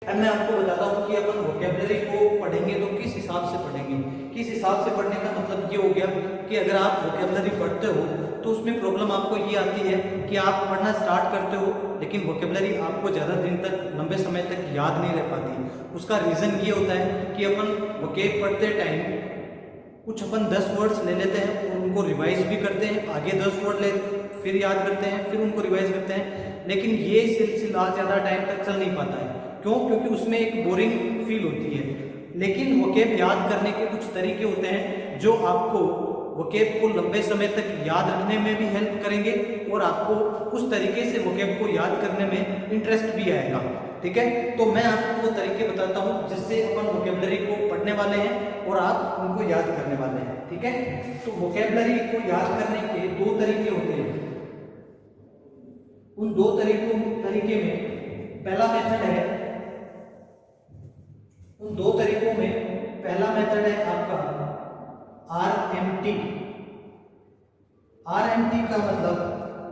अब मैं आपको बताता हूँ कि अपन वोकेबलरी को पढ़ेंगे तो किस हिसाब से पढ़ेंगे। किस हिसाब से पढ़ने का मतलब ये हो गया कि अगर आप वोकेबलरी पढ़ते हो तो उसमें प्रॉब्लम आपको ये आती है कि आप पढ़ना स्टार्ट करते हो लेकिन वोकेबलरी आपको ज़्यादा दिन तक, लंबे समय तक याद नहीं रह पाती। उसका रीज़न ये होता है कि अपन वोकेब पढ़ते टाइम कुछ अपन 10 वर्ड्स ले लेते हैं और उनको रिवाइज भी करते हैं, आगे 10 वर्ड ले फिर याद करते हैं, फिर उनको रिवाइज करते हैं, लेकिन ये सिलसिला ज़्यादा टाइम तक चल नहीं पाता है। क्यों? क्योंकि उसमें एक बोरिंग फील होती है। लेकिन वोकेब याद करने के कुछ तरीके होते हैं जो आपको वोकेब को लंबे समय तक याद रखने में भी हेल्प करेंगे और आपको उस तरीके से वोकेब को याद करने में इंटरेस्ट भी आएगा। ठीक है, तो मैं आपको वो तरीके बताता हूँ जिससे अपन वोकेबलरी को पढ़ने वाले हैं और आप उनको याद करने वाले हैं। ठीक है, तो वोकेबलरी को याद करने के दो तरीके होते हैं। उन दो तरीके में पहला मेथड है, उन दो तरीकों में पहला मेथड है आपका RMT। RMT का मतलब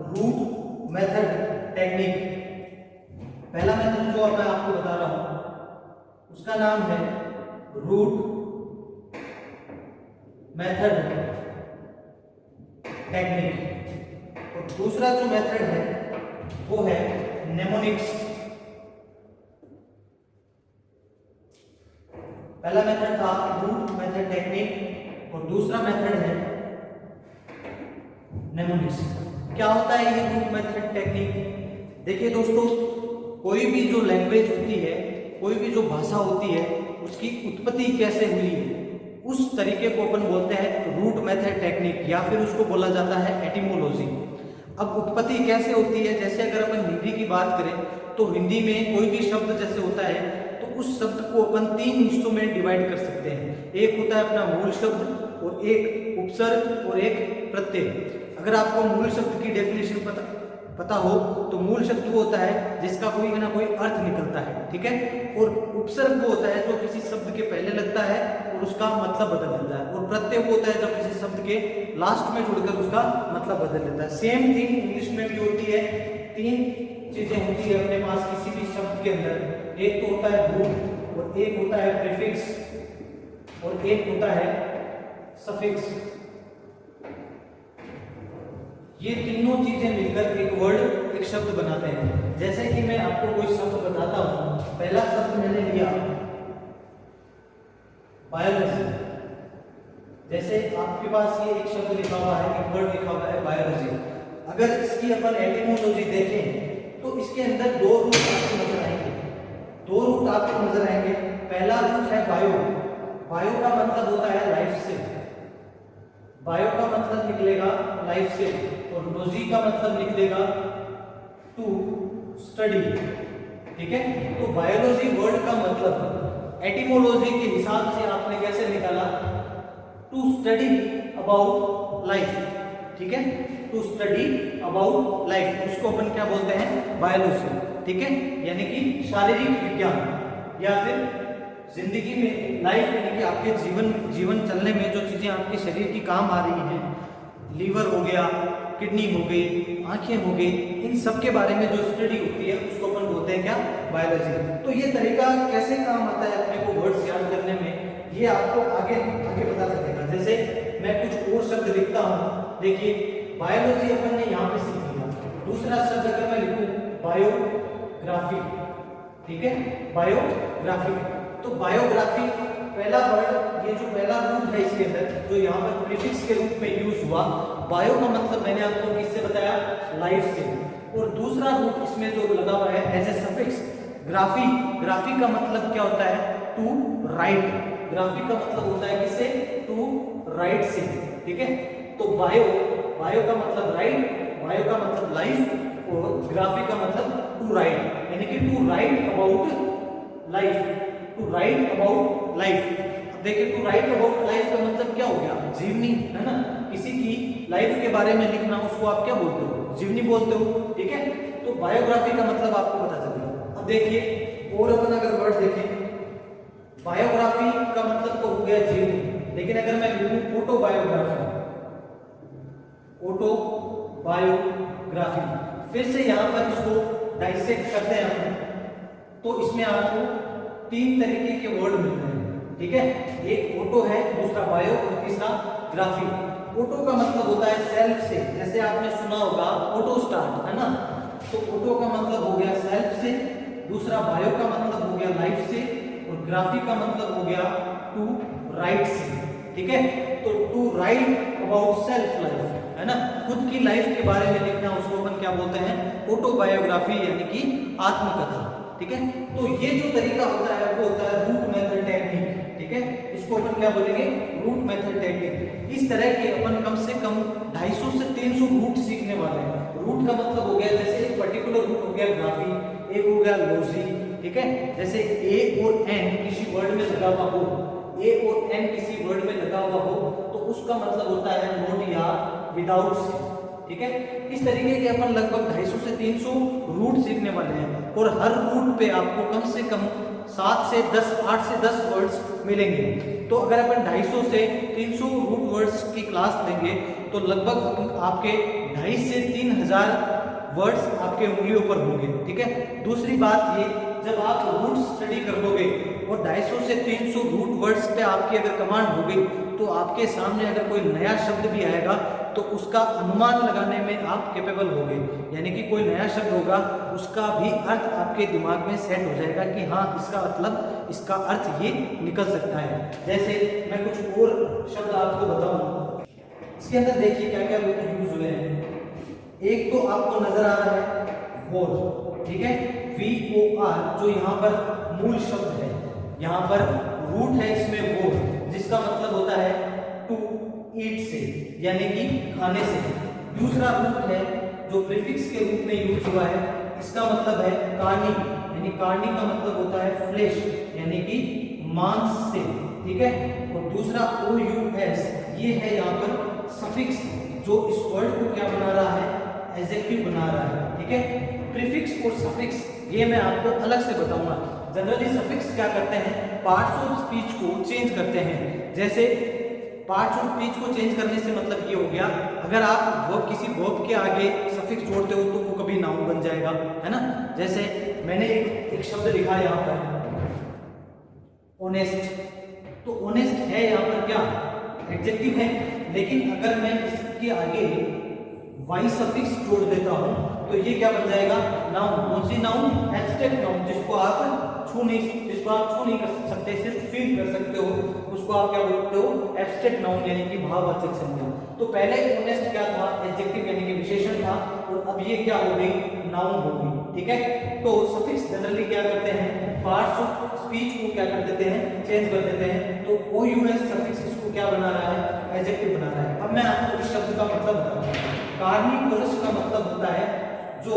रूट मेथड टेक्निक। पहला मेथड जो मैं आपको बता रहा हूं उसका नाम है रूट मेथड टेक्निक और दूसरा जो मेथड है वो है नेमोनिक्स। पहला मेथड था रूट मेथड टेक्निक और दूसरा मेथड है नेमोनिक्स। क्या होता है ये रूट मेथड टेक्निक? देखिए दोस्तों, कोई भी जो लैंग्वेज होती है, कोई भी जो भाषा होती है, उसकी उत्पत्ति कैसे हुई है उस तरीके को अपन बोलते हैं रूट मेथड टेक्निक या फिर उसको बोला जाता है एटिमोलॉजी। अब उत्पत्ति कैसे होती है, जैसे अगर अपन हिंदी की बात करें तो हिंदी में कोई भी शब्द जैसे होता है तो उस शब्द को अपन 3 हिस्सों में डिवाइड कर सकते हैं। एक होता है अपना मूल शब्द और एक उपसर्ग और एक प्रत्यय। अगर आपको मूल शब्द की डेफिनेशन पता हो तो मूल शब्द वो होता है जिसका कोई ना कोई अर्थ निकलता है। ठीक है, और उपसर्ग वो होता है जो किसी शब्द के पहले लगता है और उसका मतलब बदल देता है, और प्रत्यय वो होता है जो किसी शब्द के लास्ट में जुड़कर उसका मतलब बदल देता है। सेम थिंग इंग्लिश में भी होती है। 3 चीजें होती है अपने पास किसी भी शब्द के अंदर। एक तो होता है रूट और एक होता है प्रीफिक्स और एक होता है सफिक्स। ये तीनों चीजें मिलकर एक वर्ड, एक शब्द बनाते हैं। जैसे कि मैं आपको कोई शब्द बताता हूं, पहला शब्द मैंने लिया बायोलॉजी। जैसे आपके पास ये एक शब्द लिखा हुआ है, एक वर्ड लिखा हुआ है बायोलॉजी। अगर इसकी अपन एटिमोलॉजी देखें तो इसके अंदर 2 रूट आपको नजर आएंगे। 2 रूट आपको नजर आएंगे। पहला रूट है बायो। बायो का मतलब होता है लाइफ से। बायो का मतलब निकलेगा लाइफ से और लॉजी का मतलब निकलेगा टू स्टडी। ठीक है, तो बायोलॉजी वर्ड का मतलब एटिमोलॉजी के हिसाब से आपने कैसे निकाला? To study about life. ठीक है, टू स्टडी अबाउट लाइफ, उसको अपन क्या बोलते हैं? बायोलॉजी। ठीक है, यानी कि शारीरिक विज्ञान या फिर जिंदगी में लाइफ यानी कि आपके जीवन चलने में जो चीजें आपके शरीर की काम आ रही हैं, लीवर हो गया, किडनी हो गई, आंखें हो गई, इन सब के बारे में जो स्टडी होती है उसको अपन बोलते हैं क्या? बायोलॉजी। तो ये तरीका कैसे काम आता है अपने को वर्ड्स याद करने में, ये आपको आगे पता चलेगा। जैसे मैं कुछ और शब्द लिखता हूँ, देखिए बायोलॉजी अपन ने यहाँ पे सीख लिया। दूसरा शब्द अगर मैं लिखूं बायोग्राफी। ठीक है, बायोग्राफी। तो बायोग्राफी पहला वर्ड, ये जो पहला रूट है इसके अंदर जो यहाँ पर प्रीफिक्स के रूप में यूज हुआ, बायो का मतलब मैंने आपको किससे बताया? लाइफ से। और दूसरा रूट इसमें जो लगा हुआ है as a suffix graphy. Graphy का मतलब क्या होता है? To right. ग्राफी का मतलब होता है किससे? टू राइट से। ठीक है, तो बायो का मतलब राइट, बायो का मतलब लाइफ और ग्राफी का मतलब टू राइट, यानी कि to write about life. To write about life. अब देखिए, टू राइट अबाउट लाइफ का मतलब क्या हो गया? जीवनी, है ना? किसी की लाइफ के बारे में लिखना, उसको आप क्या बोलते हो? जीवनी बोलते हो। ठीक है, तो बायोग्राफी का मतलब आपको पता चलेगा। अब देखिए और अपन अगर वर्ड देखें, बायोग्राफी का मतलब तो हो गया जीवनी, लेकिन अगर मैं लिखूं ऑटोबायोग्राफी, ऑटोबायोग्राफी, फिर से यहां पर इसको डाइसेक्ट करते हैं हम। तो इसमें आपको 3 तरीके के वर्ड मिल रहे हैं, ठीक है। एक ऑटो है, दूसरा बायो और तीसरा ग्राफी। ऑटो का मतलब होता है सेल्फ से, जैसे आपने सुना होगा ऑटो स्टार्ट, है ना। तो ऑटो का मतलब हो गया सेल्फ से, दूसरा बायो का मतलब हो गया लाइफ से, और ग्राफी का मतलब हो गया टू राइट से, ठीक है। तो to write about self life, है ना, खुद की लाइफ के बारे में लिखना, उसको अपन क्या बोलते हैं, ऑटोबायोग्राफी यानी कि आत्मकथा, ठीक है। तो ये जो तरीका होता है वो होता है रूट मेथड टेक्निक, ठीक है। इसको अपन क्या बोलेंगे, रूट मेथड टेक्निक। इस तरह के अपन कम से कम 250 से 300 रूट सीखने वाले हैं। रूट का मतलब हो गया, जैसे एक पर्टिकुलर रूट हो गया ग्राफी, एक हो गया लॉजी, ठीक है। जैसे ए और एन किसी वर्ड में लगा हुआ हो, ए और एन किसी वर्ड में लगा हुआ हो, तो उसका मतलब होता है नॉट या विदाउट से, ठीक है। इस तरीके के अपन लगभग 250 से 300 रूट सीखने वाले हैं, और हर रूट पे आपको कम से कम 7 से 10, 8 से 10 वर्ड्स मिलेंगे। तो अगर अपन 250 से 300 रूट वर्ड्स की क्लास लेंगे तो लगभग आपके 2.5 से 3,000 वर्ड्स आपके उंगलियों पर होंगे, ठीक है। दूसरी बात ये, जब आप रूट स्टडी कर लोगे और 250 से 300 रूट वर्ड्स पे आपकी अगर कमांड हो गई, तो आपके सामने अगर कोई नया शब्द भी आएगा तो उसका अनुमान लगाने में आप कैपेबल होगे, यानी कि कोई नया शब्द होगा उसका भी अर्थ आपके दिमाग में सेट हो जाएगा कि हाँ इसका मतलब, इसका अर्थ ये निकल सकता है। जैसे मैं कुछ और शब्द आपको बताऊं, इसके अंदर देखिए क्या क्या यूज हुए हैं। एक तो आपको नजर आ रहा है वॉर, ठीक है, VOR, जो यहाँ पर मूल शब्द है, यहाँ पर रूट है इसमें वॉर, जिसका मतलब होता है टू ईट से, यानी कि खाने से। दूसरा रूट है जो प्रीफिक्स के रूप में यूज हुआ है, इसका मतलब है कार्नी, यानी कार्नी का मतलब होता है फ्लेश, यानी कि मांस से, ठीक है। और दूसरा OUS, ये है यहाँ पर सफिक्स, जो इस वर्ड को क्या बना रहा है, एडजेक्टिव बना रहा है, ठीक है। प्रीफिक्स और सफिक्स ये मैं आपको अलग से बताऊंगा। जनरली सफिक्स क्या करते हैं, पार्ट्स ऑफ स्पीच को चेंज करते हैं। जैसे पार्ट्स ऑफ स्पीच को चेंज करने से मतलब ये हो गया, अगर आप वो किसी वर्ब के आगे सफिक्स जोड़ते हो तो वो कभी नाउन बन जाएगा, है ना। जैसे मैंने एक शब्द लिखा है यहाँ पर ऑनेस्ट, तो ऑनेस्ट है यहाँ पर क्या, एडजेक्टिव है, लेकिन अगर मैं इसके आगे वाई सफिक्स जोड़ देता हूं तो ये क्या बन जाएगा, नाउन। कौन सी नाउन, एब्स्ट्रैक्ट नाउन, जिसको आप छू नहीं कर सकते, सिर्फ फील कर सकते हो, उसको आप क्या बोलते हो, एब्स्ट्रैक्ट नाउन, यानी कि भाववाचक संज्ञा। तो पहले ऑनेस्ट क्या था, एडजेक्टिव यानी कि विशेषण था, और अब ये क्या हो गई, नाउन हो गई, ठीक है। तो सफिक्स जनरली क्या करते हैं, पार्ट्स ऑफ स्पीच को क्या कर देते हैं, चेंज कर देते हैं। तो OUS सफिक्स इसको क्या बना रहा है, एडजेक्टिव बना रहा है। अब मैं आपको इस शब्द का मतलब बताता हूं। कार्निवोरस का मतलब होता है जो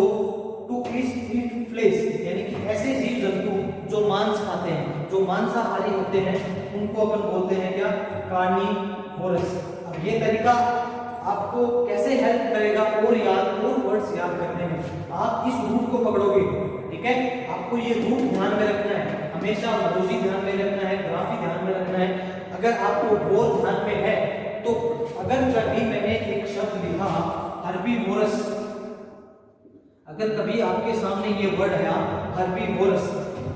टू ईट फ्लेश, यानी कि ऐसे जीव जंतु जो मांस खाते हैं, जो मांसाहारी होते हैं, उनको अपन बोलते हैं क्या, कार्निवोरस। अब ये तरीका आपको कैसे हेल्प करेगा और वर्ड्स याद करने में, आप इस रूट को पकड़ोगे, ठीक है। आपको ये रूट ध्यान में रखना है हमेशा, लॉजी ध्यान में रखना है, ग्राफी ध्यान में रखना है। अगर आपको वो ध्यान में है तो अगर कभी मैंने एक शब्द लिखा हर्बीवोरस, अगर कभी आपके सामने ये वर्ड आया हर्बीवोरस,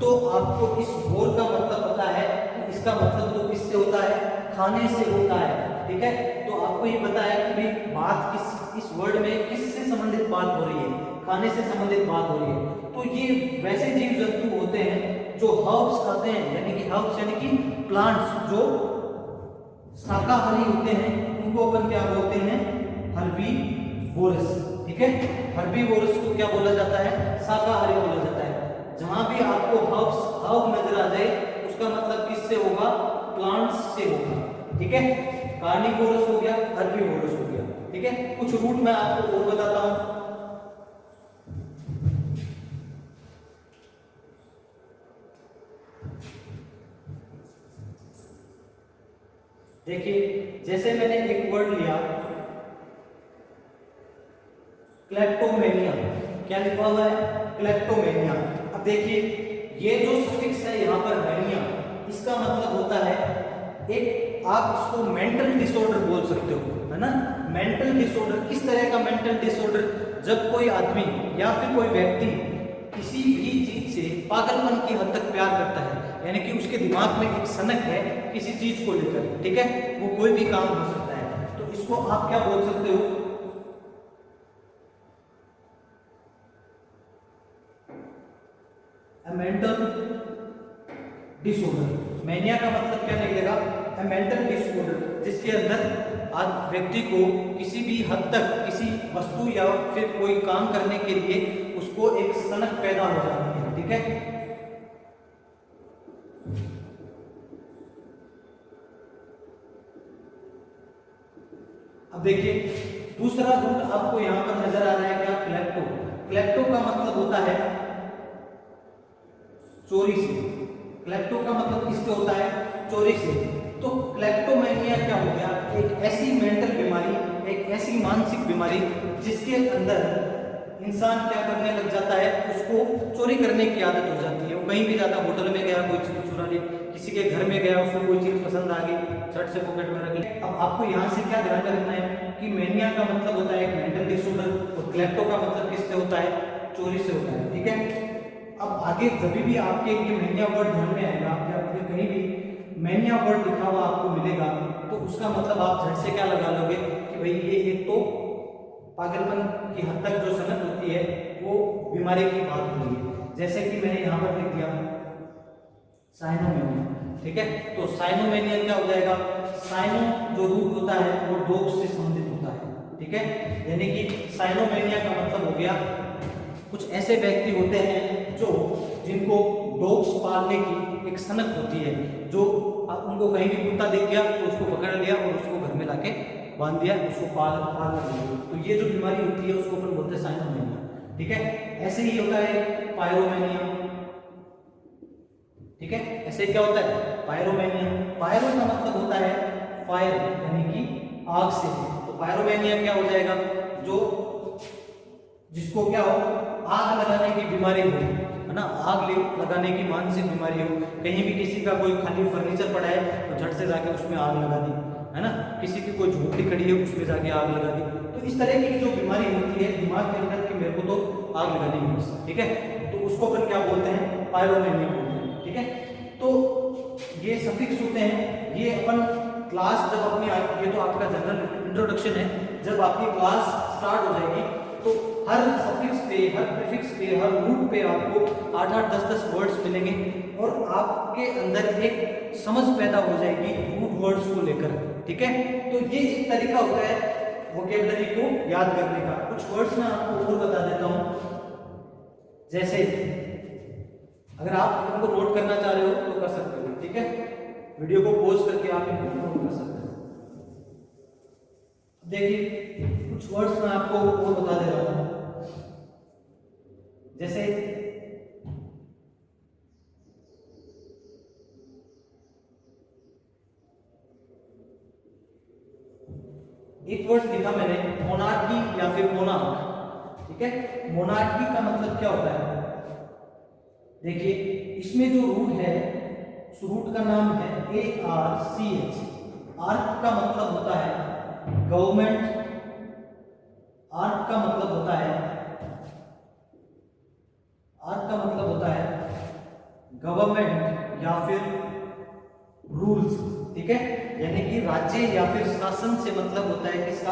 तो आपको इस वोर का मतलब पता है, इसका मतलब तो किससे होता है, खाने से होता है, ठीक है। तो आपको ये पता है कि भाई बात इस वर्ड में किससे संबंधित बात हो रही है, खाने से संबंधित बात हो रही है। तो ये वैसे जीव जंतु होते हैं जो हर्ब्स खाते हैं, यानी कि हर्ब्स यानी कि प्लांट्स जो शाकाहारी होते हैं, उनको अपन क्या बोलते हैं, हर्बीवोरस, ठीक है। हर्बीवोरस को क्या बोला जाता है, शाकाहारी बोला जाता है। जहां भी आपको हर्ब नजर आ जाए उसका मतलब किससे होगा, प्लांट्स से होगा, ठीक है। कार्निवोरस हो गया, हर्बीवोरस हो गया, ठीक है। कुछ रूट मैं आपको और बताता हूं। देखिए, जैसे मैंने एक वर्ड लिया क्लेप्टोमेनिया, क्या लिखा हुआ है, क्लेप्टोमेनिया। अब देखिए ये जो सफिक्स है यहाँ पर मेनिया, इसका मतलब होता है एक, आप इसको मेंटल डिसऑर्डर बोल सकते हो, है ना। मेंटल डिसऑर्डर, किस तरह का मेंटल डिसऑर्डर, जब कोई आदमी या फिर कोई व्यक्ति किसी भी चीज से पागलपन की हद तक प्यार करता है, यानी कि उसके दिमाग में एक सनक है किसी चीज को लेकर, ठीक है, वो कोई भी काम हो सकता है, तो इसको आप क्या बोल सकते हो? Mental disorder. मैनिया का मतलब क्या निकलेगा? ए मेंटल डिसऑर्डर, जिसके अंदर आज व्यक्ति को किसी भी हद तक किसी वस्तु या फिर कोई काम करने के लिए उसको एक सनक पैदा हो जाती है, ठीक है। अब देखिए दूसरा रूट आपको यहां पर नजर आ रहा है क्या? क्लेप्टो। क्लेप्टो का मतलब होता है चोरी से। क्लेप्टो का मतलब किससे होता है? चोरी से। तो क्लेप्टोमेनिया क्या हो गया? एक ऐसी मेंटल बीमारी, एक ऐसी मानसिक बीमारी जिसके अंदर इंसान क्या करने लग जाता है, उसको चोरी करने की आदत हो जाती है। वो कहीं भी जाता, होटल में गया कोई चीज चुरा ली, किसी के घर में गया उसको कोई चीज पसंद आ गई, झट से पॉकेट में रख ली। अब आपको यहाँ से क्या ध्यान रखना है कि मैनिया का मतलब होता है एक मेंटल डिसऑर्डर, और क्लेप्टो का मतलब किससे होता है? चोरी से होता है, ठीक है। अब आगे जब भी आपके ये मैनिया वर्ड ध्यान में आएगा या फिर कहीं भी मैनिया वर्ड लिखा हुआ आपको मिलेगा, तो उसका मतलब आप झट से क्या लगा लोगे कि भाई ये एक तो पागलपन की हद तक जो सनक होती है वो बीमारी की बात हो रही है। जैसे कि मैंने यहाँ पर लिख दिया साइनोमेनिया, ठीक है। तो साइनोमेनिया क्या हो जाएगा? साइनो जो रूट होता है वो डॉग से संबंधित होता है, ठीक है। यानी कि साइनोमेनिया का मतलब हो गया कुछ ऐसे व्यक्ति होते हैं जो जिनको डॉग्स पालने की एक सनक होती है, जो उनको कहीं भी कुत्ता दिख गया तो उसको पकड़ लिया और उसको घर में लाके बांध दिया, उसको पालना दिया। तो ये जो बीमारी होती है उसको अपन बोलते हैं साइनोमेनिया, ठीक है। ऐसे ही होता है पायरोमेनिया, ठीक है। ऐसे क्या होता है? पायरोमेनिया। पायरो का मतलब होता है फायर, यानी कि आग से। तो पायरोमेनिया क्या हो जाएगा? जो जिसको क्या हो, आग लगाने की बीमारी हो, है ना, आग लगाने की मानसिक बीमारी हो। कहीं भी किसी का कोई खाली फर्नीचर पड़ा है तो झट से जाके उसमें आग लगा दी, है ना, किसी की कोई झोपड़ी खड़ी है उसमें जाके आग लगा दी। तो इस तरह की जो बीमारी होती है दिमाग के अंदर कि मेरे को तो आग लगानी है बस, ठीक है, तो उसको अपन क्या बोलते हैं? पायरोमेनिया बोलते हैं, ठीक है। तो ये सफिक्स होते हैं, ये अपन क्लास जब अपनी, ये तो आपका जनरल इंट्रोडक्शन है, जब आपकी क्लास स्टार्ट हो जाएगी तो हर सफिक्स पे, हर प्रीफिक्स पे, हर रूट पे आपको 8-8, 10-10 वर्ड्स मिलेंगे और आपके अंदर एक समझ पैदा हो जाएगी रूट वर्ड्स को लेकर, ठीक है। तो ये एक तरीका होता है वोकैबुलरी को याद करने का। कुछ वर्ड्स मैं आपको और बता देता हूं, जैसे अगर आप इनको नोट करना चाह रहे हो तो कर सकते हो, ठीक है। वीडियो को पॉज करके आप इनको नोट कर सकते हो। देखिए कुछ वर्ड्स मैं आपको और बता दे रहा हूं, जैसे एक वर्ड लिखा मैंने मोनार्की या फिर मोनार्क, ठीक है। मोनार्की का मतलब क्या होता है? देखिए इसमें जो रूट है उस रूट का नाम है ARCH। आर्क का मतलब होता है गवर्नमेंट, आर्क का मतलब होता है, आर्क का मतलब होता है गवर्नमेंट या फिर रूल्स, ठीक है, यानी कि राज्य या फिर शासन से मतलब होता है किसका?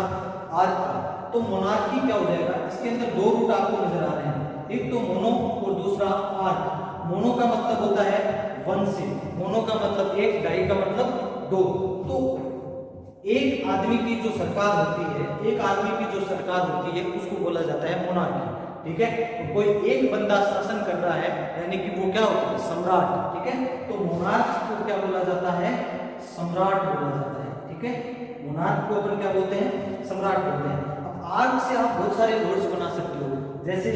आर्क का। तो मोनार्की क्या हो जाएगा? इसके अंदर दो रूट आपको नजर आ रहे हैं, एक तो मोनो और दूसरा आर्क। मोनो का मतलब होता है वन से, मोनो का मतलब एक, डाई का मतलब दो। तो एक आदमी की जो सरकार होती है, एक आदमी की जो सरकार होती है उसको बोला जाता है मोनार्की, ठीक है। तो कोई एक बंदा शासन कर रहा है यानी कि वो क्या होता है? सम्राट, ठीक है। तो मोनार्क को क्या बोला जाता है? सम्राट बोला जाता है, ठीक है। मोनार्क को अपन क्या बोलते हैं? सम्राट बोलते हैं। अब आर्क से आप बहुत सारे वर्ड्स बना सकते हो, जैसे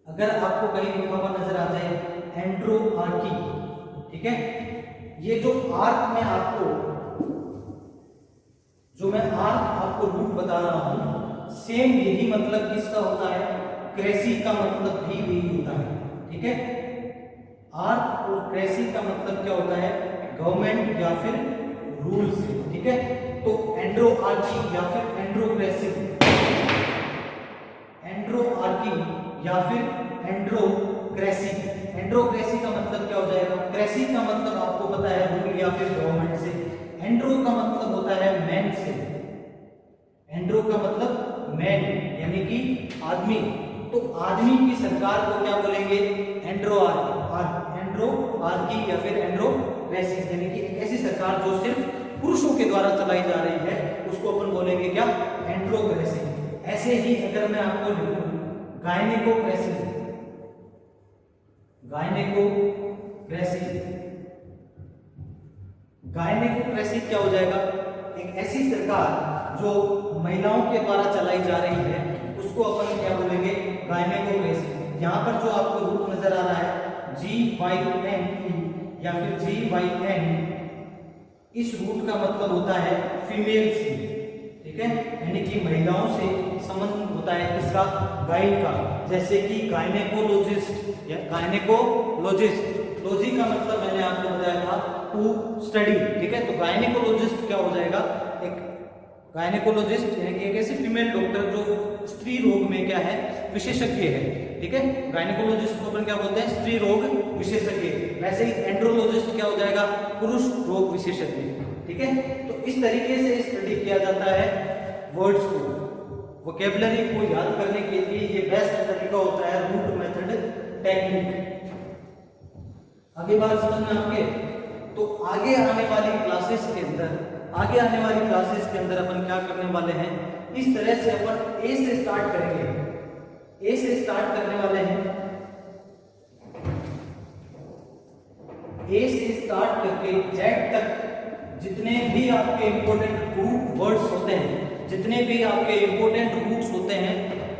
अगर आपको कहीं लिखा हुआ नजर आ जाए एंड्रोआर्की, ठीक है। ये जो आर्क में आपको, जो मैं आर्क आपको रूट बता रहा हूं, सेम यही मतलब किसका होता है? क्रेसी का मतलब भी यही होता है, ठीक है। आर्क और क्रेसी का मतलब क्या होता है? गवर्नमेंट या फिर रूल से, ठीक है। तो एंड्रोआर्की या फिर एंड्रोक्रेसी, एंड्रोआर्की या फिर एंड्रोक्रेसी एंड्रोक्रेसी। एंड्रोक्रेसी का मतलब क्या हो जाएगा? क्रेसी का मतलब आपको पता है रूल या फिर गवर्नमेंट से, एंड्रो का मतलब होता है मैन से। एंड्रो का मतलब मैन यानी कि आदमी। तो आदमी की सरकार को क्या बोलेंगे? एंड्रोआर्की या फिर एंड्रोक्रेसी, यानी कि एक ऐसी सरकार जो सिर्फ पुरुषों के द्वारा चलाई जा रही है उसको अपन बोलेंगे क्या? एंड्रोक्रेसी। ऐसे ही अगर मैं आपको लिखूं गायनेकोक्रेसी, गायनेकोक्रेसी, गायनेकोक्रेसी क्या हो जाएगा? एक ऐसी सरकार जो महिलाओं के द्वारा चलाई जा रही है उसको अपन क्या बोलेंगे? गायनेकोक्रेसी। यहाँ पर जो आपको रूट नजर आ रहा है GYNE या फिर GYN, इस रूट का मतलब होता है फीमेल से, ठीक है, यानी कि महिलाओं से संबंध होता है किसका? गाइन का। जैसे कि गायनेकोलॉजिस्ट या गायनेकोलॉजिस्ट, लॉजी का मतलब मैंने आपको बताया था टू स्टडी, ठीक है। तो गायनेकोलॉजिस्ट क्या हो जाएगा? एक गायनेकोलॉजिस्ट यानी कि एक ऐसी फीमेल डॉक्टर जो स्त्री रोग में क्या है? विशेषज्ञ है, ठीक है। गायनेकोलॉजिस्ट को अपन क्या बोलते हैं? स्त्री रोग विशेषज्ञ। वैसे ही एंड्रोलॉजिस्ट क्या हो जाएगा? पुरुष रोग विशेषज्ञ, ठीक है। तो इस तरीके से स्टडी किया जाता है वर्ड्स को, वोकैबुलरी को याद करने के लिए ये बेस्ट तरीका होता है रूट मेथड टेक्निक। आगे बात समझ में आपके? तो आगे आने वाली क्लासेस के अंदर अपन क्या करने वाले हैं? इस तरह से अपन ए से स्टार्ट करेंगे। ए से स्टार्ट करने वाले हैं, ए से स्टार्ट करके जेड तक जितने भी आपके इंपॉर्टेंट रूट वर्ड्स होते हैं, जितने भी आपके इंपॉर्टेंट रूट्स होते हैं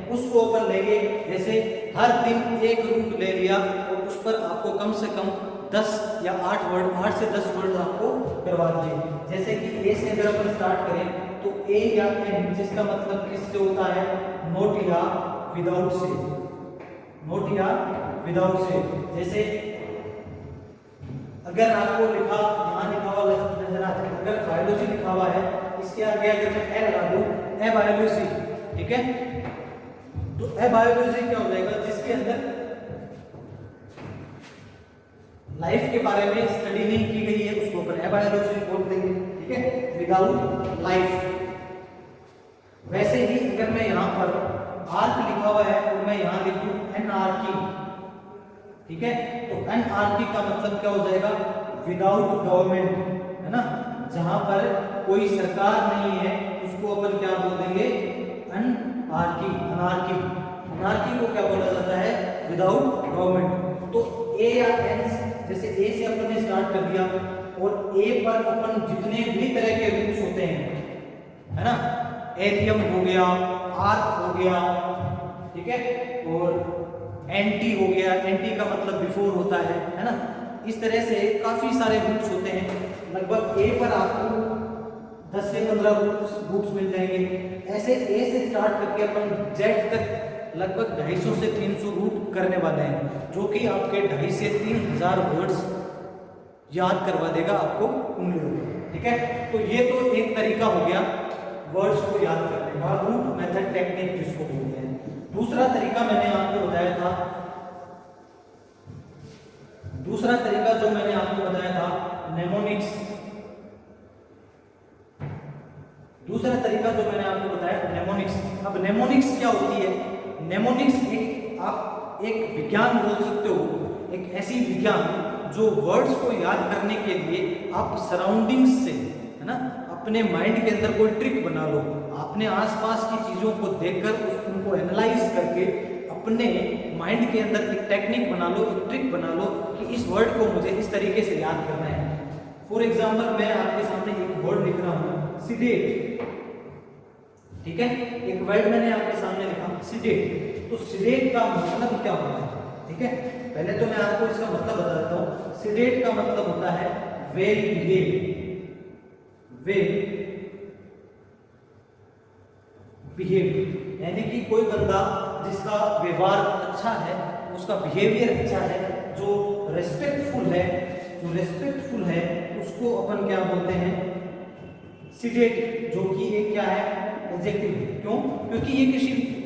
उसको अपन लेंगे। जैसे हर दिन एक रूट ले लिया और उस पर आपको कम से कम 10 या 8 वर्ड, 8 से 10 वर्ड आपको करवा दिए। जैसे कि ए से अगर अपन स्टार्ट करें तो ए या एन, जिसका मतलब किससे होता है? नॉट या विदाउट से, नॉट या विदाउट से। जैसे अगर आपको लिखा, यहाँ लिखा हुआ नजर आ जाए, अगर बायोलॉजी लिखा हुआ है, इसके आगे अगर मैं ए लगा दूं, ए बायोलॉजी, ठीक है, तो ए बायोलॉजी क्या हो जाएगा? जिसके अंदर लाइफ के बारे में स्टडी नहीं की गई है उसको अपन ए बायोलॉजी बोल देंगे, ठीक है, विदाउट लाइफ। वैसे ही अगर मैं यहाँ पर आर्क लिखा हुआ है और मैं यहाँ लिखूं एनआरकी, ठीक है, तो एनआरकी का मतलब क्या हो जाएगा? विदाउट गवर्नमेंट, है ना। जहां पर कोई सरकार नहीं है उसको अपन क्या बोल देंगे? अनआर्की। अनार्की, अनार्की को क्या बोला जाता है? Without government. तो ए या एन, जैसे ए से अपन ने स्टार्ट कर दिया और ए पर अपन जितने भी तरह के रूट्स होते हैं, है ना, एरियम हो गया, आर्क हो गया, ठीक है, और एंटी हो गया, एंटी का मतलब बिफोर होता है ना। इस तरह से काफी सारे रूट्स होते हैं। लगभग ए पर आपको 10 से 15 रूट्स मिल जाएंगे। ऐसे ए से स्टार्ट करके अपन जेड तक लगभग 250 से 300 रूट करने वाले हैं, जो कि आपके 2,500 से 3,000 वर्ड्स याद करवा देगा आपको उंगलियों में, ठीक है। तो ये तो एक तरीका हो गया वर्ड्स को याद करने का, रूट मेथड टेक्निक जिसको बोलते हैं। दूसरा तरीका मैंने आपको बताया था, दूसरा तरीका जो मैंने आपको बताया था नेमोनिक्स। दूसरा तरीका जो मैंने आपको बताया नेमोनिक्स। अब नेमोनिक्स क्या होती है? नेमोनिक्स आप एक विज्ञान बोल सकते हो, एक ऐसी विज्ञान जो वर्ड्स को याद करने के लिए आप सराउंडिंग्स से, है ना, अपने माइंड के अंदर कोई ट्रिक बना लो, अपने आसपास की चीजों को देखकर उनको एनालाइज करके अपने माइंड के अंदर एक टेक्निक बना लो, एक ट्रिक बना लो कि इस वर्ड को मुझे इस तरीके से याद करना है। फॉर एग्जाम्पल मैं आपके सामने एक वर्ड लिख रहा हूँ सिडेट, ठीक है, एक वर्ड मैंने आपके सामने लिखा सिडेट। तो सिडेट का मतलब क्या होता है? ठीक है, पहले तो मैं आपको इसका मतलब बता देता हूँ। सिडेट का मतलब होता है वेल बिहेव, वेल बिहेव, यानी कि कोई बंदा जिसका व्यवहार अच्छा है, उसका बिहेवियर अच्छा है, जो रेस्पेक्टफुल है, जो रेस्पेक्टफुल है, उसको अपन क्या बोलते हैं? सिडेट, जो कि एक क्या है? एडजेक्टिव। क्यों? क्योंकि ये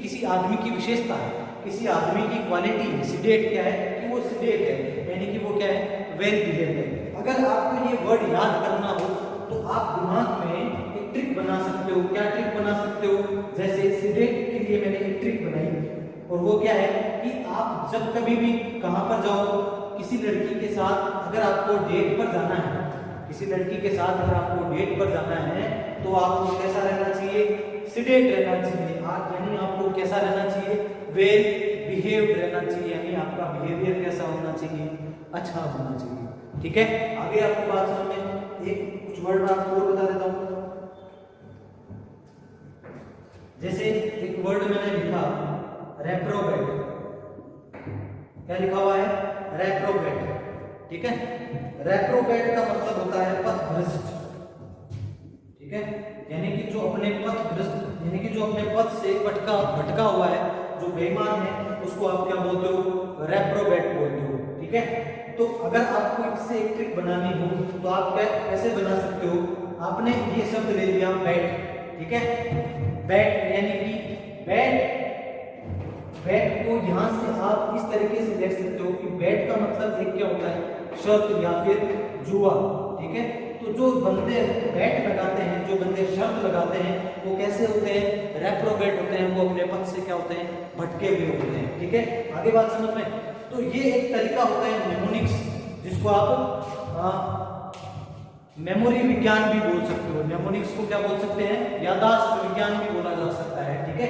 किसी आदमी की विशेषता है। किसी आदमी की क्वालिटी सिडेट क्या है कि वो सिडेट है, यानी कि वो क्या है वेल बिहेव्ड है। अगर आपको ये वर्ड याद करना हो तो आप दिमाग में एक ट्रिक बना सकते हो। क्या ट्रिक बना सकते हो? जैसे सिडेट के लिए मैंने एक ट्रिक बनाई और वो क्या है कि आप जब कभी भी कहां पर जाओ, किसी लड़की के साथ अगर आपको डेट पर जाना है, किसी लड़की के साथ अगर आपको डेट पर जाना है तो आपको कैसा रहना चाहिए? सिडेट रहना चाहिए। यानी आपको कैसा रहना चाहिए? वेल बिहेव्ड रहना चाहिए, यानी आपका बिहेवियर कैसा होना चाहिए? अच्छा होना चाहिए। ठीक है, आगे आपको बात समझ में एक कुछ वर्ड मैं आपको और बता देता हूं। जैसे एक वर्ड मैंने लिखा रेप्रोबेट, क्या लिखा हुआ है? रेप्रोबेट। ठीक है, रेप्रोबेट का मतलब होता है पथभ्रष्ट। ठीक है, यानी कि जो अपने पथभ्रष्ट, यानी कि जो अपने पथ से भटका हुआ है, जो बेईमान है, उसको आप क्या बोलते हो? रेप्रोबेट बोलते हो। ठीक है, तो अगर आपको इससे एक ट्रिक बनानी हो तो आप कैसे बना सकते हो? आपने ये शब्द ले लिया बैट। ठीक है, बैट यानी कि बैट को यहां से आप इस तरीके से देख सकते हो कि बैट का मतलब एक क्या होता है? शर्त या फिर जुआ। ठीक है, तो जो बंदे बैट लगाते हैं, जो बंदे शर्त लगाते हैं, वो कैसे होते हैं? रेप्रोबेट होते हैं। वो अपने पथ से क्या होते हैं? भटके हुए होते हैं। ठीक है, आगे बात समझ में। तो ये एक तरीका होता है मेमोनिक्स, जिसको आप मेमोरी विज्ञान भी बोल सकते हो। मेमोनिक्स को क्या बोल सकते हैं? याददाश्त विज्ञान भी बोला जा सकता है। ठीक है,